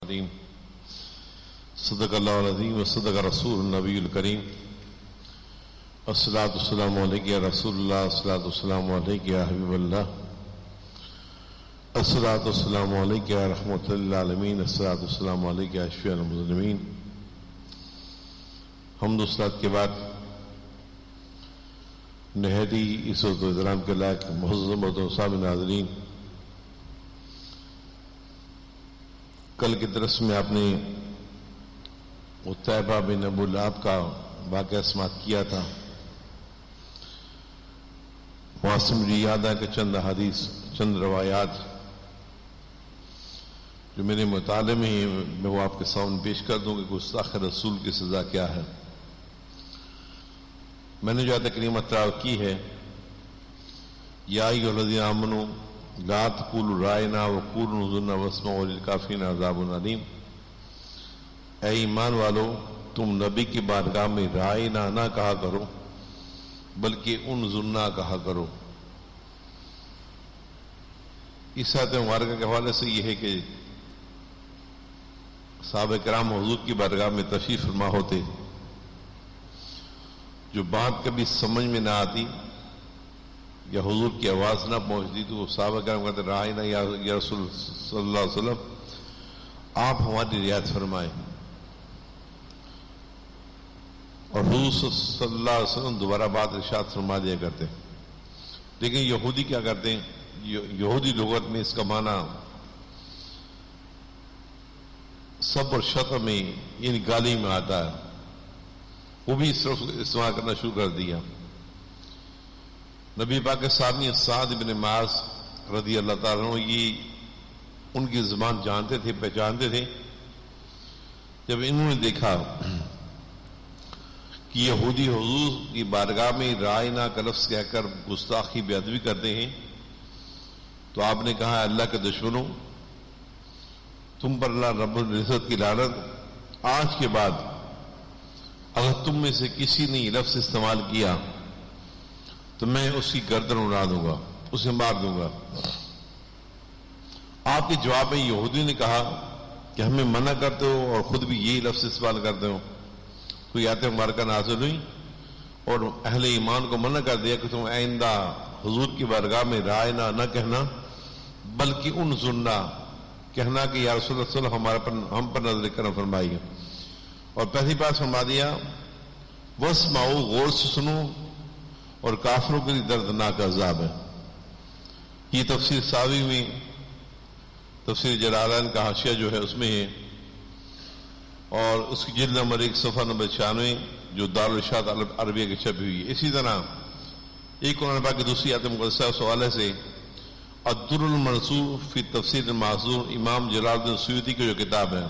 العظیم صدق اللہ العظیم و صدق رسول النبی الکریم الصلاۃ والسلام علیک یا رسول اللہ الصلاۃ والسلام علیک یا حبیب اللہ الصلاۃ والسلام علیک یا رحمۃ للعالمین الصلاۃ والسلام علیک یا شفیع المذنبین۔ حمد و صلوات کے بعد نہایت ہی عزت و احترام کے لائق معزز و صاحب ناظرین، کل کے درس میں آپ نے عتیبہ بن ابو لہب کا واقعہ سماعت کیا تھا۔ وہاں سے مجھے یاد ہے کہ چند حدیث، چند روایات جو میرے مطالعے میں میں وہ آپ کے سامنے پیش کر دوں کہ گستاخ رسول کی سزا کیا ہے۔ میں نے جو آیت کریمہ تلاوت کی ہے، یا ایھا الذین آمنوا لا تقولوا رائنا وقولوا انظرنا واسمعوا للکافرین عذاب علیم۔ اے ایمان والو، تم نبی کی بارگاہ میں رائنا نہ کہا کرو بلکہ انظرنا کہا کرو۔ اس آیت مبارکہ کے حوالے سے یہ ہے کہ صحابہ کرام حضور کی بارگاہ میں تشریف فرما ہوتے، جو بات کبھی سمجھ میں نہ آتی یا حضور کی آواز نہ پہنچتی تو وہ صحابہ کرام کہتے رائنا یا رسول صلی اللہ علیہ وسلم، آپ ہماری رعایت فرمائیں، اور حضور صلی اللہ علیہ وسلم دوبارہ بات ارشاد فرما دیا کرتے۔ لیکن یہودی کیا کرتے ہیں، یہودی لغت میں اس کا معنی سب اور شتم میں یعنی گالی میں آتا ہے، وہ بھی اس طرح استعمال کرنا شروع کر دیا۔ نبی پاک کے ثانی سعد بن معاذ رضی اللہ تعالیٰ عنہ یہ ان کی زبان جانتے تھے، پہچانتے تھے۔ جب انہوں نے دیکھا کہ یہودی حضور کی بارگاہ میں رائنا کا لفظ کہہ کر گستاخی بے ادبی کرتے ہیں تو آپ نے کہا، اللہ کے دشمنوں، تم پر اللہ رب العزت کی لعنت، آج کے بعد اگر تم میں سے کسی نے یہ لفظ استعمال کیا تو میں اس کی گردن اڑا دوں گا، اسے مار دوں گا۔ آپ کے جواب میں یہودی نے کہا کہ ہمیں منع کرتے ہو اور خود بھی یہی لفظ استعمال کرتے ہو۔ تو آیت مبارکہ نازل ہوئی اور اہل ایمان کو منع کر دیا کہ تم آئندہ حضور کی بارگاہ میں رائنا نہ کہنا بلکہ انظرنا کہنا کہ یا رسول اللہ ہم پر نظر کرم فرمائیے۔ اور پہلی بات فرما دیا واسمعوا، غور سے سنو، اور کافروں کے لیے دردناک عذاب ہے۔ یہ تفسیر ساوی میں، تفسیر جلالین کا حاشیہ جو ہے اس میں ہے، اور اس کی جلد نمبر 1 صفحہ نمبر 96 جو دارالارشاد عربیہ کی چھپی ہوئی ہے۔ اسی طرح ایک قرآن پاک کی دوسری آیت مقدسہ اس حوالے سے الدر المنصور فی تفسیر المعذور، امام جلال الدین سیوطی کی جو کتاب ہے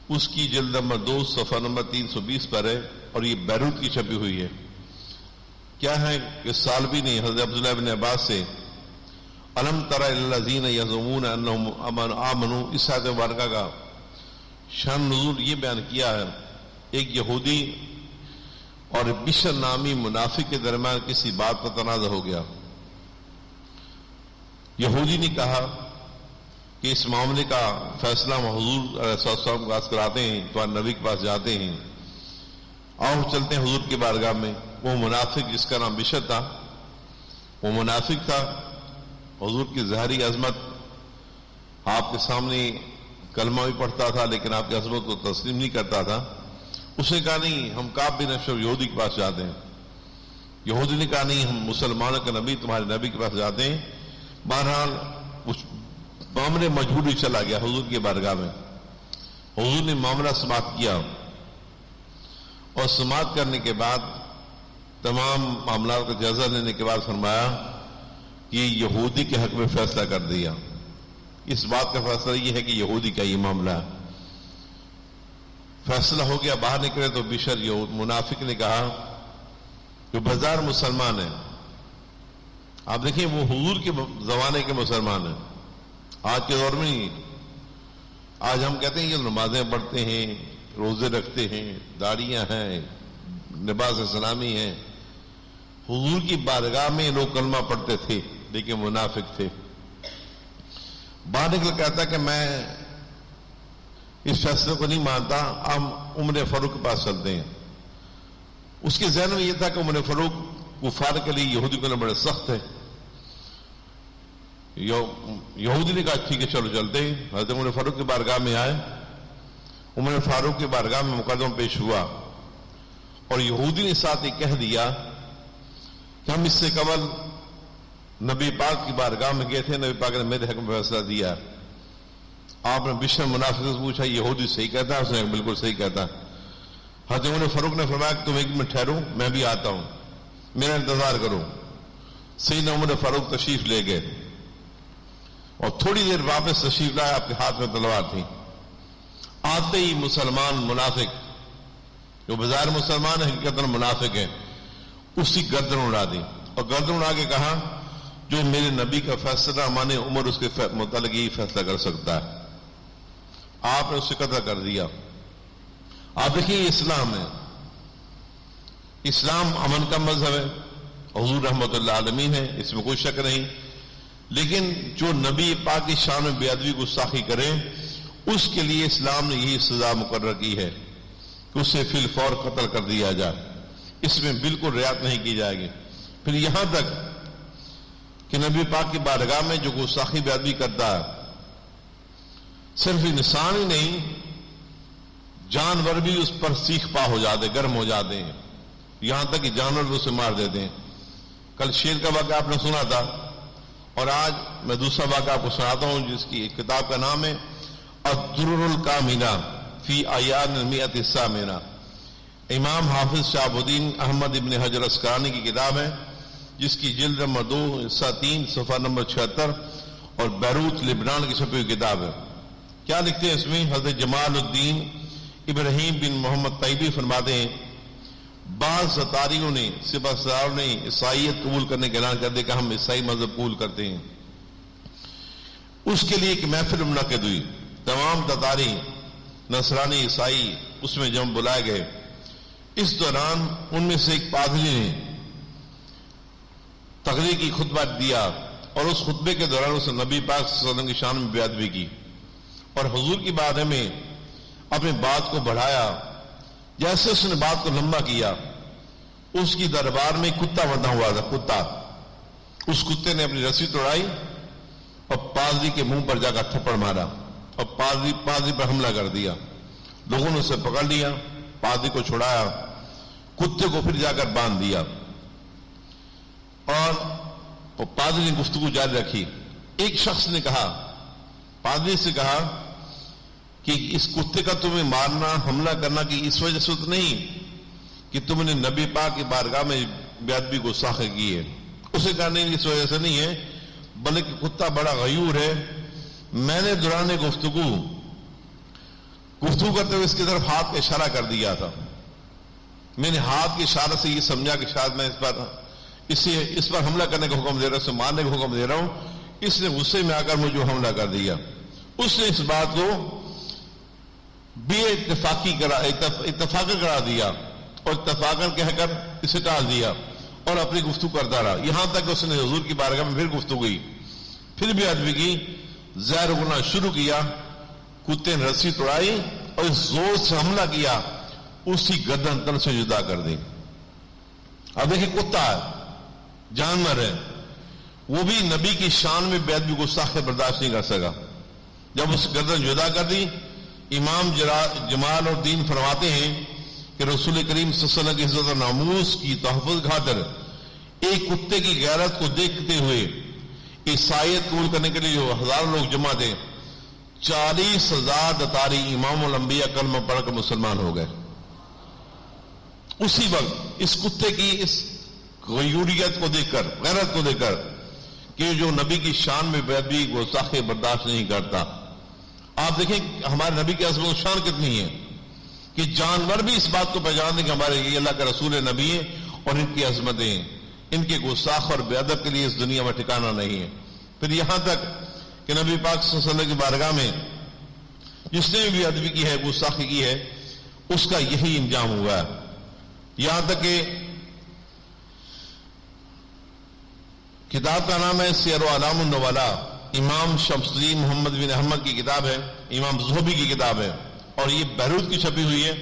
اس کی جلد نمبر 2 صفحہ نمبر 320 پر ہے، اور یہ بیروت کی چھپی ہوئی ہے۔ کیا ہے کہ سالبی نے حضرت عبداللہ بن عباس سے الم تر الی الذین یزعمون انہم آمنوا، اس آیت مبارکہ کا شان نزول یہ بیان کیا ہے، ایک یہودی اور بشر نامی منافق کے درمیان کسی بات پر تنازع ہو گیا۔ یہودی نے کہا کہ اس معاملے کا فیصلہ ہم حضور علیہ السلام کے پاس کراتے ہیں، تو نبی کے پاس جاتے ہیں، آؤ چلتے ہیں حضور کی بارگاہ میں۔ وہ منافق جس کا نام بشر تھا، وہ منافق تھا، حضور کی ظاہری عظمت آپ کے سامنے کلمہ بھی پڑھتا تھا لیکن آپ کی عظمت کو تسلیم نہیں کرتا تھا۔ اس نے کہا نہیں، ہم کعب بن اشرف یہودی کے پاس جاتے ہیں۔ یہودی نے کہا نہیں، ہم مسلمانوں کا نبی تمہارے نبی کے پاس جاتے ہیں۔ بہرحال اس معاملے مجبوری چلا گیا حضور کی بارگاہ میں۔ حضور نے معاملہ سماعت کیا، اور سماعت کرنے کے بعد تمام معاملات کا جائزہ لینے کے بعد فرمایا کہ یہودی کے حق میں فیصلہ کر دیا۔ اس بات کا فیصلہ یہ ہے کہ یہودی کا یہ معاملہ ہے۔ فیصلہ ہو گیا، باہر نکلے تو بشر منافق نے کہا جو بازار مسلمان ہے، آپ دیکھیں وہ حضور کے زمانے کے مسلمان ہیں، آج کے دور میں نہیں۔ آج ہم کہتے ہیں کہ نمازیں پڑھتے ہیں، روزے رکھتے ہیں، داڑیاں ہیں، لباس اسلامی ہیں۔ حضور کی بارگاہ میں لوگ کلمہ پڑھتے تھے لیکن منافق تھے۔ باہر نکل کہتا کہ میں اس فیصلے کو نہیں مانتا، ہم عمر فاروق کے پاس چلتے ہیں. اس کے ذہن میں یہ تھا کہ عمر فاروق کفار کے لیے یہودی کے لیے بڑے سخت ہے. یہودی نے کہا ٹھیک ہے چلو چلتے ہیں. حضرت عمر فاروق کی بارگاہ میں آئے. عمر فاروق کی بارگاہ میں مقدمہ پیش ہوا اور یہودی نے ساتھ یہ کہہ دیا کہ ہم اس سے قبل نبی پاک کی بارگاہ میں گئے تھے، نبی پاک نے میرے حق میں فیصلہ دیا. آپ نے بشر منافق سے پوچھا یہودی صحیح کہتا ہے؟ اس نے بالکل صحیح کہتا ہے. حضرت عمر فاروق نے فرمایا کہ تم ایک منٹ ٹھہرو، میں بھی آتا ہوں، میرا انتظار کرو. سیدنا عمر فاروق تشریف لے گئے اور تھوڑی دیر واپس تشریف لائے، آپ کے ہاتھ میں تلوار تھی. آتے ہی مسلمان منافق جو بظاہر مسلمان ہے حقیقت میں منافق ہے، اسی گردن اڑا دی اور گردن اڑا کے کہا جو میرے نبی کا فیصلہ مانے عمر اس کے متعلق یہی فیصلہ کر سکتا ہے. آپ نے اسے قتل کر دیا. آپ دیکھیے یہ اسلام ہے، اسلام امن کا مذہب ہے، حضور رحمت اللہ عالمین ہے، اس میں کوئی شک نہیں. لیکن جو نبی پاک کی شان میں بے ادبی گستاخی کرے اس کے لیے اسلام نے یہی سزا مقرر کی ہے کہ اسے فی الفور قتل کر دیا جائے. اس میں بالکل رعایت نہیں کی جائے گی. پھر یہاں تک کہ نبی پاک کی بارگاہ میں جو گستاخی بے ادبی کرتا ہے صرف انسان ہی نہیں جانور بھی اس پر سیخ پا ہو جاتے، گرم ہو جاتے ہیں، یہاں تک کہ جانور بھی اسے مار دیتے ہیں. کل شیر کا واقعہ آپ نے سنا تھا اور آج میں دوسرا واقعہ آپ کو سناتا ہوں جس کی ایک کتاب کا نام ہے الدرر الکامنہ فی اعیان المئۃ الثامنہ. امام حافظ شہاب الدین احمد ابن حجر اسقلانی کی کتاب ہے جس کی جلد نمبر 2 حصہ 3 صفحہ نمبر 76 اور بیروت لبنان کی چھپی ہوئی کتاب ہے. کیا لکھتے ہیں اس میں؟ حضرت جمال الدین ابراہیم بن محمد طیبی فرماتے ہیں بعض ستاریوں نے سپہ سالاروں نے عیسائیت قبول کرنے کا اعلان کر دیا کہ ہم عیسائی مذہب قبول کرتے ہیں. اس کے لیے ایک محفل منعقد ہوئی. تمام تتاری نصرانی عیسائی اس میں جمع بلائے گئے. اس دوران ان میں سے ایک پادری نے تقریر کی خطبہ دیا اور اس خطبے کے دوران اس نے نبی پاک صلی اللہ علیہ وسلم کی شان میں بے ادبی کی اور حضور کی بارے میں اپنی بات کو بڑھایا. جیسے اس نے بات کو لمبا کیا اس کی دربار میں کتا بندھا ہوا تھا. کتا، اس کتے نے اپنی رسی توڑائی اور پادری کے منہ پر جا کر تھپڑ مارا اور پادری پر حملہ کر دیا. لوگوں نے اسے پکڑ لیا، پادری کو چھڑایا، کتے کو پھر جا کر باندھ دیا اور پادری نے گفتگو جاری رکھی. ایک شخص نے کہا، پادری سے کہا کہ اس کتے کا تمہیں مارنا حملہ کرنا کہ اس وجہ سے تو نہیں کہ تم نے نبی پاک کی بارگاہ میں بے ادبی گستاخی کی ہے. اسے کہا نہیں اس وجہ سے نہیں ہے بلکہ کتا بڑا غیور ہے. میں نے دوران گفتگو کرتے ہوئے اس کی طرف ہاتھ کا اشارہ کر دیا تھا. میں نے ہاتھ کے اشارے سے یہ سمجھا کہ شاید میں اس پر حملہ کرنے کا حکم دے رہا ہوں، اسے مارنے کا حکم دے رہا ہوں. اس نے غصے میں آ کر مجھے حملہ کر دیا. اس نے اس بات کو بے اتفاقی کرا دیا اور اتفاقاً کہہ کر اسے ٹال دیا اور اپنی گفتگو کرتا رہا. یہاں تک اس نے حضور کی بارگاہ میں پھر گفتگو کی، پھر بھی ادبی کی، زہر اگلنا شروع کیا. کتے نے رسی توڑائی اور اس زور سے حملہ کیا، اسی گردن تن سے جدا کر دی. اب دیکھیں کتا ہے، جانور ہے، وہ بھی نبی کی شان میں بے ادبی گستاخی برداشت نہیں کر سکا. جب اس گردن جدا کر دی، امام جمال الدین فرماتے ہیں کہ رسول کریم صلی اللہ علیہ وسلم کی عزت و ناموس کی تحفظ خاطر ایک کتے کی غیرت کو دیکھتے ہوئے عیسائیت قبول کرنے کے لیے جو ہزاروں لوگ جمع تھے 40,000 دتاری امام الانبیاء کلمہ پڑھ کر مسلمان ہو گئے. اسی وقت اس کتے کی اس غیوریت کو دیکھ کر، غیرت کو دیکھ کر کہ جو نبی کی شان میں بے ادبی گستاخی برداشت نہیں کرتا. آپ دیکھیں ہمارے نبی کی عظمت و شان کتنی ہے کہ جانور بھی اس بات کو پہچانتے کہ ہمارے یہ اللہ کا رسول نبی ہے اور ان کی عظمتیں، ان کے گستاخ اور بے ادب کے لیے اس دنیا میں ٹھکانہ نہیں ہے. پھر یہاں تک کہ نبی پاک صلی اللہ علیہ وسلم کی بارگاہ میں جس نے بھی ادبی کی ہے، گستاخی کی ہے، اس کا یہی انجام ہوا ہے. یہاں تک کہ کتاب کا نام ہے سیر و اعلام النبلاء، امام شمس الدین محمد بن احمد کی کتاب ہے، امام زہبی کی کتاب ہے. اور یہ بیروت کی چھپی ہوئی ہے.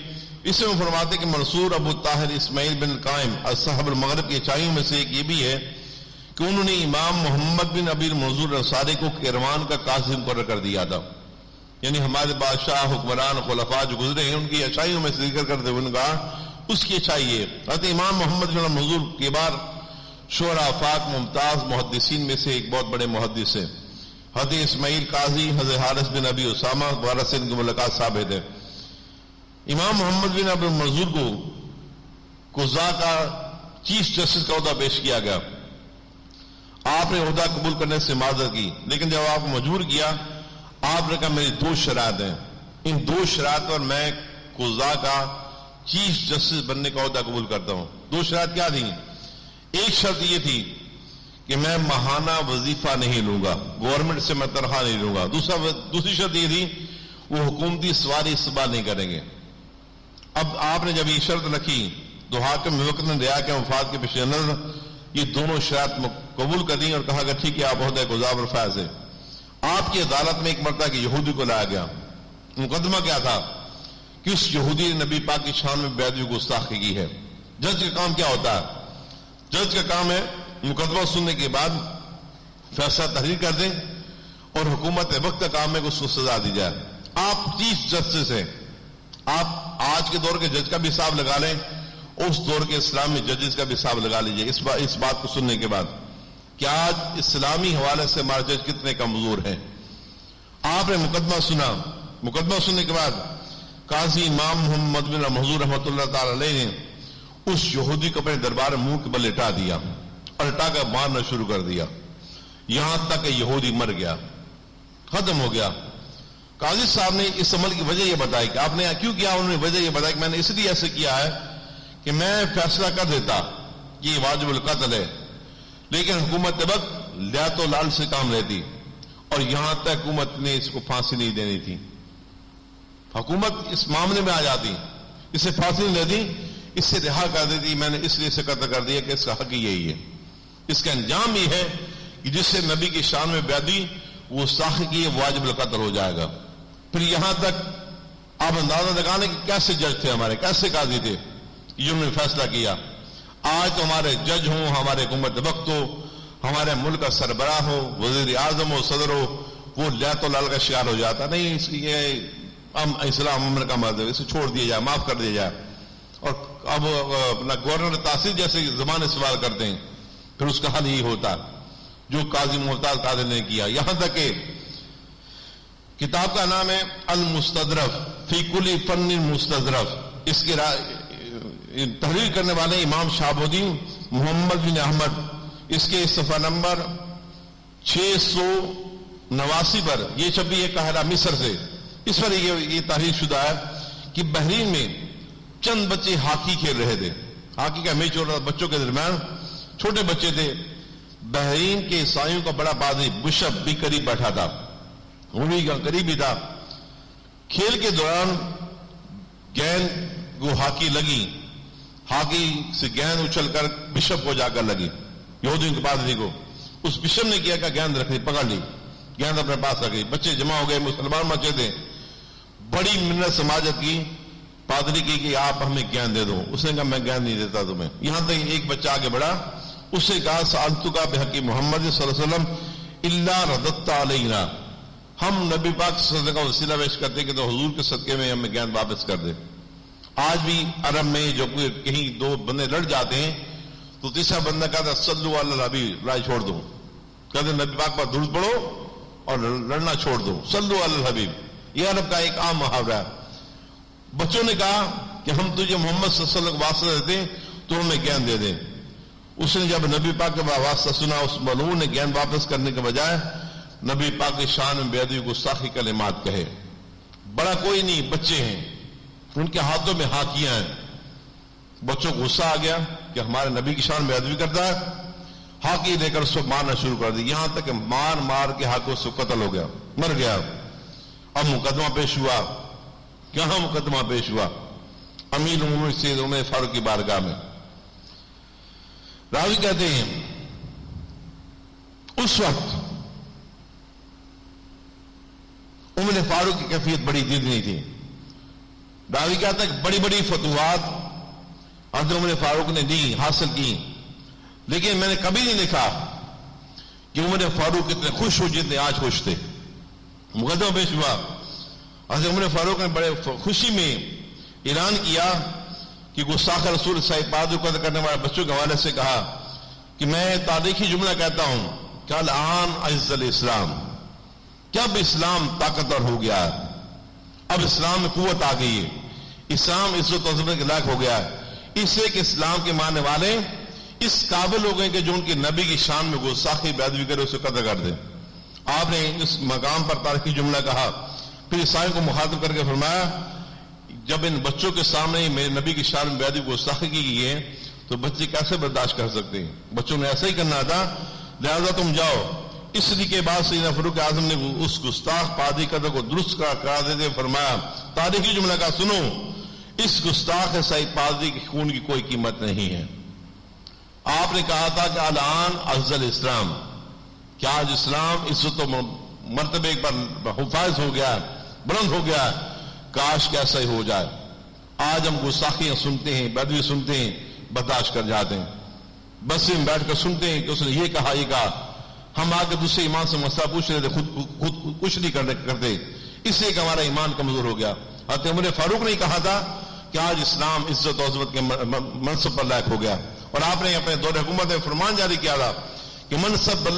اس میں فرماتے کہ منصور ابو طاہر اسماعیل بن قائم اصحاب المغرب کی اچائیوں میں سے ایک یہ بھی ہے کہ انہوں نے امام محمد بن ابی المنظور انصاری کو کیروان کا قاضی مقرر کر دیا تھا. یعنی ہمارے بادشاہ حکمران خلفاء جو گزرے ہیں ان کی اچائیوں میں سے ذکر کرتے ہوئے کہا اس کی اچھائی ہے. حضرت امام محمد بن منظور کے بعد شعراء آفاق ممتاز محدثین میں سے ایک بہت بڑے محدث ہیں. حضرت اسماعیل قاضی حضرت حارث بن ابی اسامہ وغیرہ سے ان کی ملاقات ثابت ہے. امام محمد بن ابی منظور کو قضاء کا چیف جسٹس کا عہدہ پیش کیا گیا. آپ نے عہدہ قبول کرنے سے معذرت کی، لیکن جب آپ کو مجبور کیا آپ نے کہا میری 2 شرائط ہیں، ان 2 شرائط پر میں قضاء کا چیف جسٹس بننے کا عہدہ قبول کرتا ہوں. 2 شرائط کیا تھیں؟ ایک شرط یہ تھی کہ میں ماہانہ وظیفہ نہیں لوں گا، گورنمنٹ سے میں تنخواہ نہیں لوں گا. دوسری شرط یہ تھی وہ حکومتی سواری استعمال نہیں کریں گے. اب آپ نے جب یہ شرط رکھی تو حاکم وقت نے رعایا کے مفاد کے پیش نظر یہ دونوں شرائط قبول کر دی اور کہا کہ ٹھیک ہے آپ عہدہ قضاء پر فائز ہے. آپ کی عدالت میں ایک مرتبہ کہ یہودی کو لایا گیا. مقدمہ کیا تھا کہ اس یہودی نے نبی پاک کی شان میں بے ادبی گستاخی کی ہے. جج کا کام کیا ہوتا ہے؟ جج کا کام ہے مقدمہ سننے کے بعد فیصلہ تحریر کر دیں اور حکومت وقت کا کام ہے کہ اس کو سزا دی جائے. آپ چیف جسٹس ہیں، آپ آج کے دور کے جج کا بھی حساب لگا لیں، اس دور کے اسلامی ججز کا بھی حساب لگا لیجئے اس بات کو سننے کے بعد کہ آج اسلامی حوالے سے ہمارے جج کتنے کمزور ہیں. آپ نے مقدمہ سنا، مقدمہ سننے کے بعد قاضی امام محمد بن منظور رحمۃ اللہ تعالی علیہ نے اس یہودی کو اپنے دربار میں منہ کے بل لٹا دیا اور لٹا کر مارنا شروع کر دیا، یہاں تک کہ یہودی مر گیا، ختم ہو گیا. قاضی صاحب نے اس عمل کی وجہ یہ بتائی کہ آپ نے کیوں کیا. انہوں نے وجہ یہ بتائی کہ میں نے اس لیے ایسے کیا ہے کہ میں فیصلہ کر دیتا کہ یہ واجب القتل ہے، لیکن حکومت وقت لیات و لال سے کام لیتی اور یہاں تک حکومت نے اس کو پھانسی نہیں دینی تھی. حکومت اس معاملے میں آ جاتی، اسے پھانسی نہیں دیتی، اس سے رہا کر دیتی. میں نے اس لیے سے قتل کر دیا کہ اس کا حق یہی ہے. اس کا انجام یہ ہے کہ جس سے نبی کی شان میں بیعدی وہ ساخی کی واجب القتل ہو جائے گا. پھر یہاں تک آپ اندازہ لگانے کہ کیسے جج تھے ہمارے، کیسے قاضی تھے جنہوں نے فیصلہ کیا. آج تو ہمارے جج ہوں، ہمارے حکومت وقت ہو، ہمارے ملک کا سربراہ ہو، وزیر اعظم ہو، صدر ہو، وہ لیات و لال کا شکار ہو جاتا. نہیں، اس کی اسلام امن کا مرد ہے، اسے چھوڑ دیا جائے، معاف کر دیا جائے. اور اب اپنا گورنر تاثیر جیسے زبان سوال کرتے ہیں، پھر اس کا حل یہی ہوتا جو قاضی محتاج قاضی نے کیا. یہاں تک کہ کتاب کا نام ہے المستدرک فی کل فن مستدرک. اس کی تحریر کرنے والے امام شہاب الدین محمد بن احمد، اس کے صفحہ نمبر 689 پر یہ چھپی ہے قاہرہ مصر سے. اس پر یہ تحریر شدہ ہے کہ بحرین میں چند بچے ہاکی کھیل رہے تھے. ہاکی کا میچ ہو رہا تھا، بچوں کے درمیان چھوٹے بچے تھے. بحرین کے عیسائیوں کا بڑا پادری بشپ بھی قریب بیٹھا تھا، وہ بھی قریب ہی تھا. کھیل کے دوران گیند کو ہاکی لگی، ہاکی سے گیند اچھل کر بشپ کو جا کر لگی، یہودیوں کے پادری کو. اس بشپ نے کیا کہ گیند رکھ لی، پکڑ لی، گیند اپنے پاس رکھ لی. بچے جمع ہو گئے، مسلمان بچے تھے. بڑی منت سماجت کی پادری کی کہ آپ ہمیں گیند دے دو. اس نے کہا میں گیند نہیں دیتا تمہیں. یہاں تک ایک بچہ آگے بڑھا، اس سے کہا سألتک بحق محمد صلی اللہ علیہ وسلم الا رددت علینا، ہم نبی پاک صلی اللہ علیہ وسلم کا وسیلہ پیش کرتے کہ تو حضور کے صدقے میں ہمیں گیند واپس کر دے. آج بھی عرب میں جو کہیں 2 بندے لڑ جاتے ہیں تو تیسرا بندہ کہتا ہے صلو علی الحبیب، لڑائی چھوڑ دو، کہتے نبی پاک پر درود پڑھو اور لڑنا چھوڑ دو، صلو علی الحبیب. یہ عرب کا ایک عام محاورہ ہے. بچوں نے کہا کہ ہم تجھے محمد صلی اللہ علیہ وسلم واسطہ دیتے تو ہمیں گیند دے دیں. اس نے جب نبی پاک کا واسطہ سنا، اس ملعون نے گیند واپس کرنے کے بجائے نبی پاک کی شان میں بے ادبی گستاخی کلمات کہے. بڑا کوئی نہیں، بچے ہیں، ان کے ہاتھوں میں ہاکیاں ہیں. بچوں کو غصہ آ گیا کہ ہمارے نبی کی شان بے ادبی کرتا ہے، ہاکی لے کر اس کو مارنا شروع کر دی. یہاں تک کہ مار مار کے ہاتھوں سے قتل ہو گیا، مر گیا. اب مقدمہ پیش ہوا. کہاں مقدمہ پیش ہوا؟ امیر المومنین سید عمر فاروق کی بارگاہ میں. راوی کہتے ہیں اس وقت عمر فاروق کی کیفیت بڑی ضدنی تھی. راوی کہتا ہے کہ بڑی بڑی فتوحات حضرت عمر فاروق نے دی، حاصل کی، لیکن میں نے کبھی نہیں دیکھا کہ عمر فاروق اتنے خوش ہو جتنے آج خوش تھے۔ مقدمہ پیش ہوا، حضرت عمر فاروق نے بڑے خوشی میں اعلان کیا کہ گستاخ رسول صاحب پادو قدر کرنے والے بچوں کے حوالے سے کہا کہ میں تاریخی جملہ کہتا ہوں کہ الآن عز الاسلام، کہ اب اسلام طاقتور ہو گیا ہے، اب اسلام میں قوت آ گئی ہے، اسلام عزت و عظمت کے لائق ہو گیا ہے، اس لیے کہ اسلام کے ماننے والے اس قابل ہو گئے کہ جو ان کے نبی کی شان میں گستاخی بیدبی کرے اسے قدر کر دے۔ آپ نے اس مقام پر تاریخی جملہ کہا، پھر عیسائی کو مخاطب کر کے فرمایا جب ان بچوں کے سامنے میرے نبی کی شان میں بیدبی گستاخی کی گئی ہے تو بچے کیسے برداشت کر سکتے ہیں؟ بچوں نے ایسا ہی کرنا تھا، لہذا تم جاؤ۔ اس لیے کے بعد سیدنا فاروق اعظم نے اس گستاخ پادری قدر کو درست قرار دیتے فرمایا، تاریخی جملہ کا سنو، اس گستاخ عیسائی پادری کے خون کی کوئی قیمت نہیں ہے۔ آپ نے کہا تھا کہ الان عز الاسلام، کہ آج اسلام عزت و مرتبے پر حفاظ ہو گیا ہے، بلند ہو گیا ہے، کاش کہ ایسا ہی ہو جائے۔ آج ہم گستاخیاں سنتے ہیں، بدوی سنتے ہیں، برداشت کر جاتے ہیں، بس میں بیٹھ کر سنتے ہیں کہ اس نے یہ کہا یہ کہا، ہم آ کے دوسرے ایمان سے مسئلہ پوچھ رہے تھے، خود کچھ نہیں کرتے، اس لیے کہ ہمارا ایمان کمزور ہو گیا۔ حضرت عمر فاروق نے کہا تھا کہ آج اسلام عزت و عظمت کے منصب پر لائق ہو گیا، اور آپ نے اپنے دور حکومت میں فرمان جاری کیا تھا کہ منصب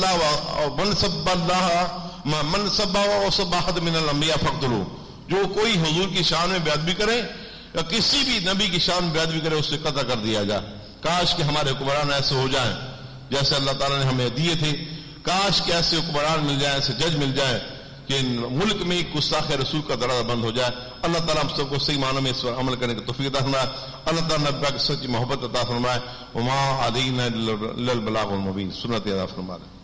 احد من الانبیاء فاقتلوہ، جو کوئی حضور کی شان میں بیعت بھی کرے یا کسی بھی نبی کی شان میں بیعت بھی کرے اس سے قطع کر دیا جائے۔ کاش کہ ہمارے حکمران ایسے ہو جائیں جیسے اللہ تعالیٰ نے ہمیں دیے تھے، کاش کہ ایسے حکمران مل جائیں، ایسے جج مل جائیں کہ ملک میں گستاخ رسول کا دروازہ بند ہو جائے۔ اللہ تعالیٰ ہم سب کو صحیح معنوں میں اس پر عمل کرنے کی توفیق عطا فرمائے۔ اللہ تعالیٰ نبی کی سچی محبت عطا فرمائے۔ وما علینا الا البلاغ المبین، سنت ادا فرمائے۔